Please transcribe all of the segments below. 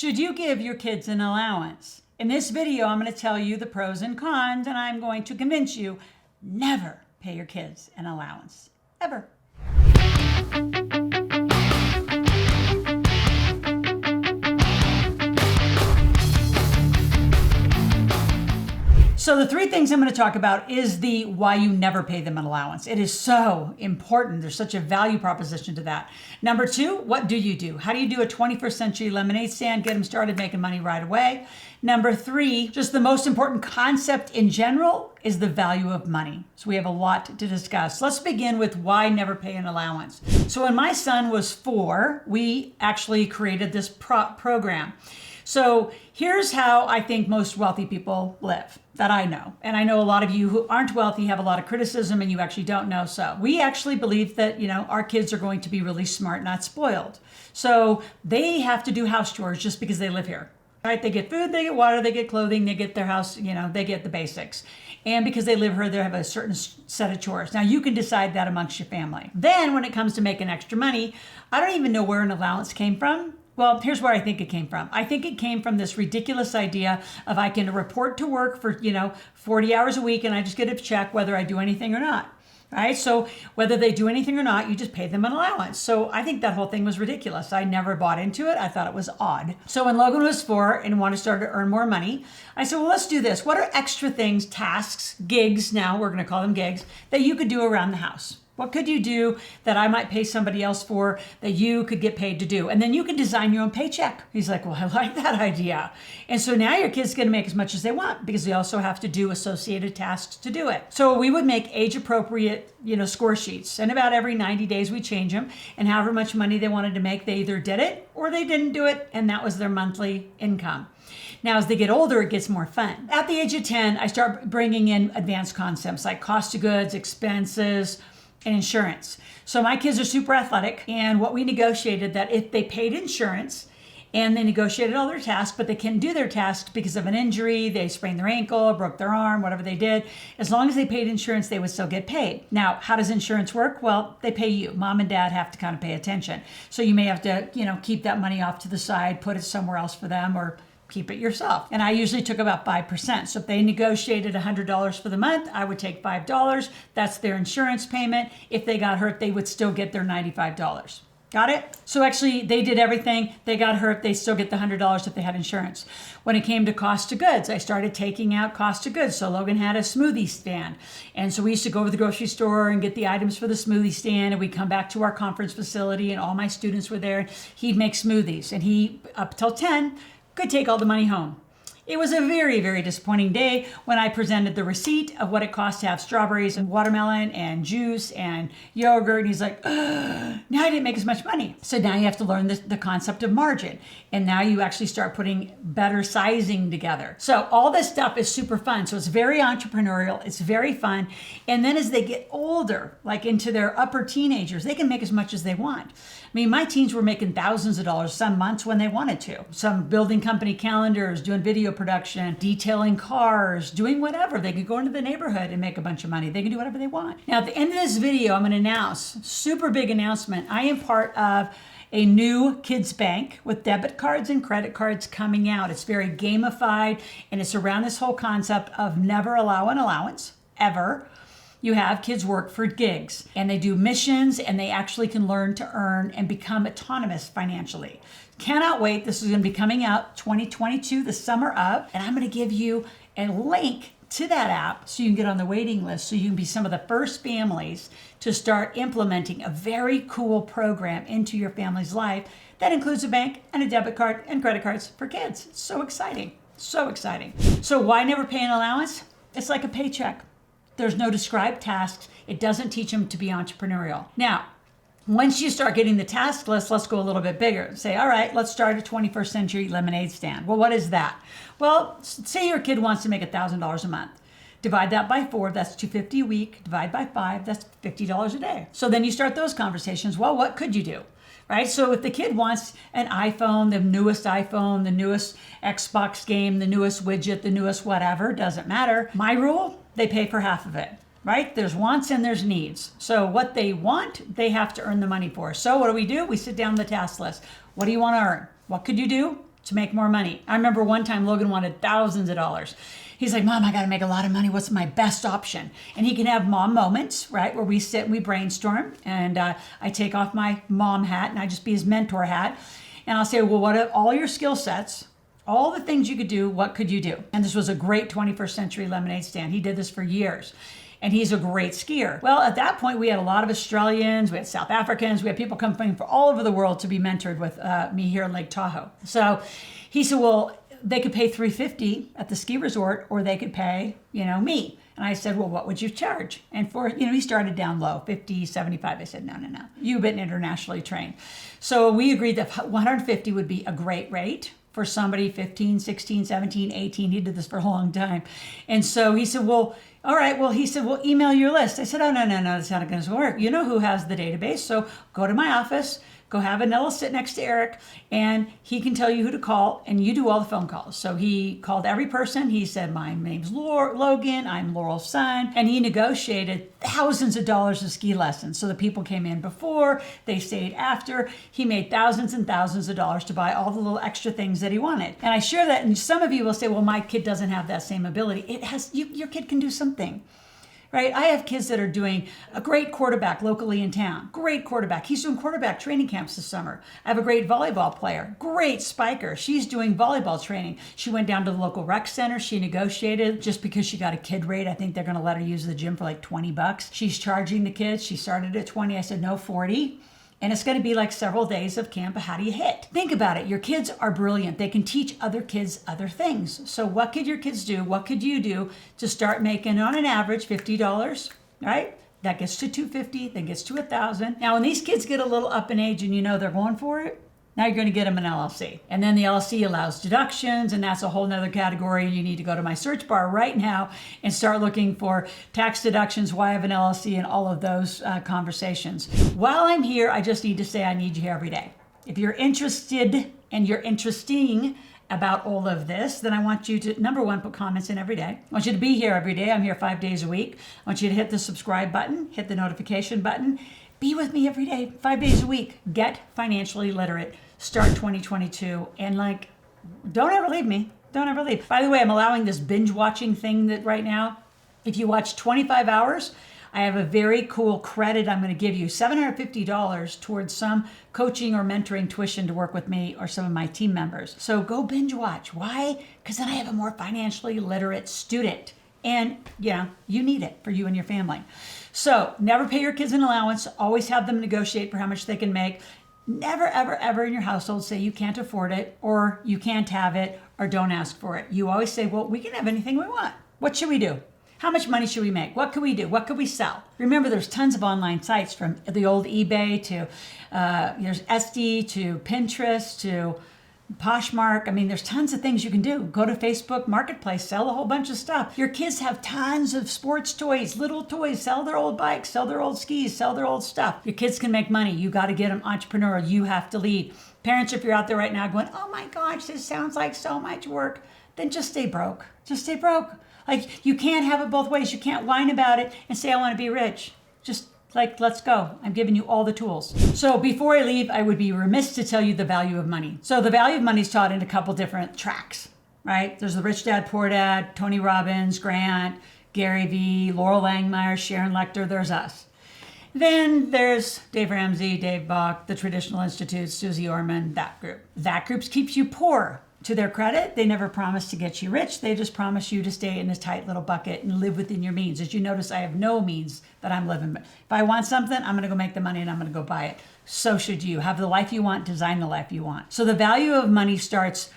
Should you give your kids an allowance? In this video, I'm going to tell you the pros and cons, and I'm going to convince you never pay your kids an allowance. Ever. So the three things I'm going to talk about is the why you never pay them an allowance. It is so important. There's such a value proposition to that. Number two, what do you do? How do you do a 21st century lemonade stand? Get them started making money right away. Number three, just the most important concept in general is the value of money. So we have a lot to discuss. Let's begin with why never pay an allowance. So when my son was 4, we actually created this program. So here's how I think most wealthy people live that I know. And I know a lot of you who aren't wealthy have a lot of criticism and you actually don't know. So we actually believe that, our kids are going to be really smart, not spoiled. So they have to do house chores just because they live here, right? They get food, they get water, they get clothing, they get their house, they get the basics. And because they live here, they have a certain set of chores. Now you can decide that amongst your family. Then when it comes to making extra money, I don't even know where an allowance came from. Well, here's where I think it came from. I think it came from this ridiculous idea of I can report to work for, 40 hours a week and I just get a check whether I do anything or not. Right? So whether they do anything or not, you just pay them an allowance. So I think that whole thing was ridiculous. I never bought into it. I thought it was odd. So when Logan was 4 and wanted to start to earn more money, I said, well, let's do this. What are extra things, tasks, gigs, now we're going to call them gigs, that you could do around the house? What could you do that I might pay somebody else for that you could get paid to do? And then you could design your own paycheck. He's like, well, I like that idea. And so now your kid's going to make as much as they want because they also have to do associated tasks to do it. So we would make age appropriate, score sheets. And about every 90 days we change them. And however much money they wanted to make, they either did it or they didn't do it. And that was their monthly income. Now, as they get older, it gets more fun. At the age of 10, I start bringing in advanced concepts like cost of goods, expenses, and insurance. So my kids are super athletic, and what we negotiated that if they paid insurance and they negotiated all their tasks, but they couldn't do their tasks because of an injury, they sprained their ankle, broke their arm, whatever they did, as long as they paid insurance, they would still get paid. Now, how does insurance work? Well, they pay you. Mom and dad have to kind of pay attention. So you may have to, keep that money off to the side, put it somewhere else for them, or keep it yourself. And I usually took about 5%. So if they negotiated $100 for the month, I would take $5. That's their insurance payment. If they got hurt, they would still get their $95. Got it? So actually they did everything. They got hurt. They still get the $100 if they had insurance. When it came to cost of goods, I started taking out cost of goods. So Logan had a smoothie stand. And so we used to go to the grocery store and get the items for the smoothie stand. And we'd come back to our conference facility and all my students were there. He'd make smoothies. And he, up till 10, could take all the money home. It was a very, very disappointing day when I presented the receipt of what it cost to have strawberries and watermelon and juice and yogurt. And he's like, now I didn't make as much money. So now you have to learn the concept of margin. And now you actually start putting better sizing together. So all this stuff is super fun. So it's very entrepreneurial. It's very fun. And then as they get older, like into their upper teenagers, they can make as much as they want. I mean, my teens were making thousands of dollars some months when they wanted to. Some building company calendars, doing video production, detailing cars, doing whatever. They could go into the neighborhood and make a bunch of money. They can do whatever they want. Now, at the end of this video, I'm going to announce, super big announcement. I am part of a new kids bank with debit cards and credit cards coming out. It's very gamified, and it's around this whole concept of never allow an allowance, ever. You have kids work for gigs and they do missions and they actually can learn to earn and become autonomous financially. Cannot wait. This is going to be coming out 2022, the summer of, and I'm going to give you a link to that app so you can get on the waiting list so you can be some of the first families to start implementing a very cool program into your family's life that includes a bank and a debit card and credit cards for kids. It's so exciting. So exciting. So why never pay an allowance? It's like a paycheck. There's no described tasks. It doesn't teach them to be entrepreneurial. Now, once you start getting the task list, let's go a little bit bigger. Say, all right, let's start a 21st century lemonade stand. Well, what is that? Well, say your kid wants to make $1,000 a month. Divide that by 4, that's $250 a week. Divide by 5, that's $50 a day. So then you start those conversations. Well, what could you do? Right? So if the kid wants an iPhone, the newest Xbox game, the newest widget, the newest whatever, doesn't matter. My rule, they pay for half of it. Right? There's wants and there's needs. So what they want, they have to earn the money for. So what do? We sit down the task list. What do you want to earn? What could you do? to make more money. I remember one time Logan wanted thousands of dollars. He's like, Mom, I got to make a lot of money. What's my best option? And he can have mom moments, right, where we sit and we brainstorm. And I take off my mom hat and I just be his mentor hat. And I'll say, well, what are all your skill sets? All the things you could do, what could you do? And this was a great 21st century lemonade stand. He did this for years. And he's a great skier. Well, at that point, we had a lot of Australians, we had South Africans, we had people coming from all over the world to be mentored with me here in Lake Tahoe. So he said, well, they could pay $350 at the ski resort, or they could pay, me. And I said, well, what would you charge? And for, he started down low, 50, 75. I said, no. You've been internationally trained. So we agreed that 150 would be a great rate for somebody 15, 16, 17, 18. He did this for a long time. And so he said, well, all right. Well, he said, well, email your list. I said, oh, no, that's not going to work. You know who has the database. So go to my office, go have Anella sit next to Eric, and he can tell you who to call, and you do all the phone calls. So he called every person. He said, my name's Logan, I'm Laurel's son. And he negotiated thousands of dollars of ski lessons. So the people came in before, they stayed after. He made thousands and thousands of dollars to buy all the little extra things that he wanted. And I share that, and some of you will say, well, my kid doesn't have that same ability. It has, your kid can do something. Right? I have kids that are doing a great quarterback locally in town. Great quarterback. He's doing quarterback training camps this summer. I have a great volleyball player. Great spiker. She's doing volleyball training. She went down to the local rec center. She negotiated just because she got a kid rate. I think they're going to let her use the gym for like $20. She's charging the kids. She started at 20. I said, no, 40. And it's going to be like several days of camp. How do you hit? Think about it. Your kids are brilliant. They can teach other kids other things. So what could your kids do? What could you do to start making on an average $50, right? That gets to $250, then gets to $1,000. Now, when these kids get a little up in age and they're going for it, now you're going to get them an LLC. And then the LLC allows deductions, and that's a whole nother category. And you need to go to my search bar right now and start looking for tax deductions, why I have an LLC, and all of those conversations. While I'm here, I just need to say I need you here every day. If you're interested and you're interesting about all of this, then I want you to, number one, put comments in every day. I want you to be here every day. I'm here 5 days a week. I want you to hit the subscribe button, hit the notification button. Be with me every day, 5 days a week. Get financially literate. Start 2022. And don't ever leave me. Don't ever leave. By the way, I'm allowing this binge watching thing that right now, if you watch 25 hours, I have a very cool credit I'm going to give you, $750 towards some coaching or mentoring tuition to work with me or some of my team members. So go binge watch. Why? Because then I have a more financially literate student. And you need it for you and your family. So never pay your kids an allowance. Always have them negotiate for how much they can make. Never, ever, ever in your household say you can't afford it, or you can't have it, or don't ask for it. You always say, well, we can have anything we want. What should we do? How much money should we make? What could we do? What could we sell? Remember, there's tons of online sites, from the old eBay to there's Etsy to Pinterest to Poshmark. I mean, there's tons of things you can do. Go to Facebook Marketplace, sell a whole bunch of stuff. Your kids have tons of sports toys, little toys, sell their old bikes, sell their old skis, sell their old stuff. Your kids can make money. You got to get them entrepreneurial. You have to lead. Parents, if you're out there right now going, oh my gosh, this sounds like so much work, then just stay broke. Just stay broke. You can't have it both ways. You can't whine about it and say, I want to be rich. Just let's go. I'm giving you all the tools. So before I leave, I would be remiss to tell you the value of money. So the value of money is taught in a couple different tracks, right? There's the Rich Dad, Poor Dad, Tony Robbins, Grant, Gary Vee, Loral Langemeier, Sharon Lechter. There's us. Then there's Dave Ramsey, Dave Bach, the Traditional Institute, Susie Orman, that group. That group keeps you poor. To their credit, they never promise to get you rich. They just promise you to stay in this tight little bucket and live within your means. As you notice, I have no means that I'm living. If I want something, I'm going to go make the money and I'm going to go buy it. So should you. Have the life you want, design the life you want. So the value of money starts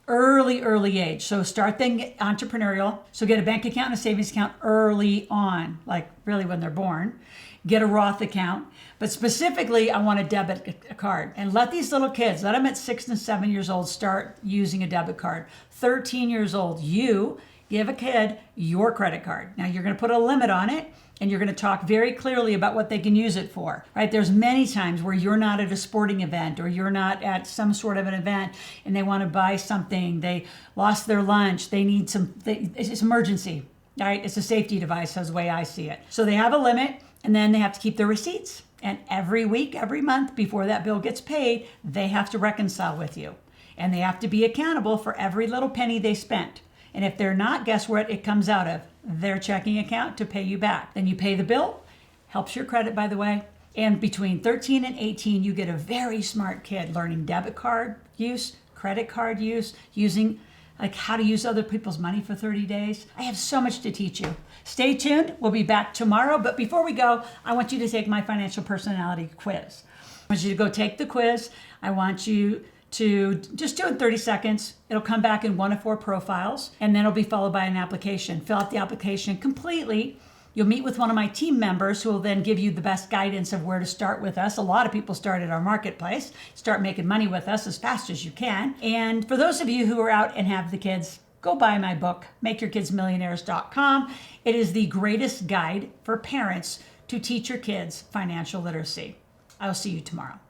early age. So start then entrepreneurial. So get a bank account and a savings account early on, like really when they're born. Get a Roth account. But specifically, I want a debit card. And let these little kids, let them at 6 and 7 years old, start using a debit card. 13 years old, you give a kid your credit card. Now, you're going to put a limit on it, and you're going to talk very clearly about what they can use it for, right? There's many times where you're not at a sporting event or you're not at some sort of an event and they want to buy something. They lost their lunch. They need it's emergency, right? It's a safety device, that's the way I see it. So they have a limit, and then they have to keep their receipts. And every week, every month, before that bill gets paid, they have to reconcile with you. and they have to be accountable for every little penny they spent. And if they're not, guess what it comes out of? Their checking account to pay you back. Then you pay the bill. Helps your credit, by the way. And between 13 and 18, you get a very smart kid learning debit card use, credit card use, using like how to use other people's money for 30 days. I have so much to teach you. Stay tuned. We'll be back tomorrow. But before we go, I want you to take my financial personality quiz. I want you to go take the quiz. I want you to just do it in 30 seconds. It'll come back in 1 of 4 profiles, and then it'll be followed by an application. Fill out the application completely. You'll meet with one of my team members who will then give you the best guidance of where to start with us. A lot of people start at our marketplace. Start making money with us as fast as you can. And for those of you who are out and have the kids, go buy my book, MakeYourKidsMillionaires.com. It is the greatest guide for parents to teach your kids financial literacy. I'll see you tomorrow.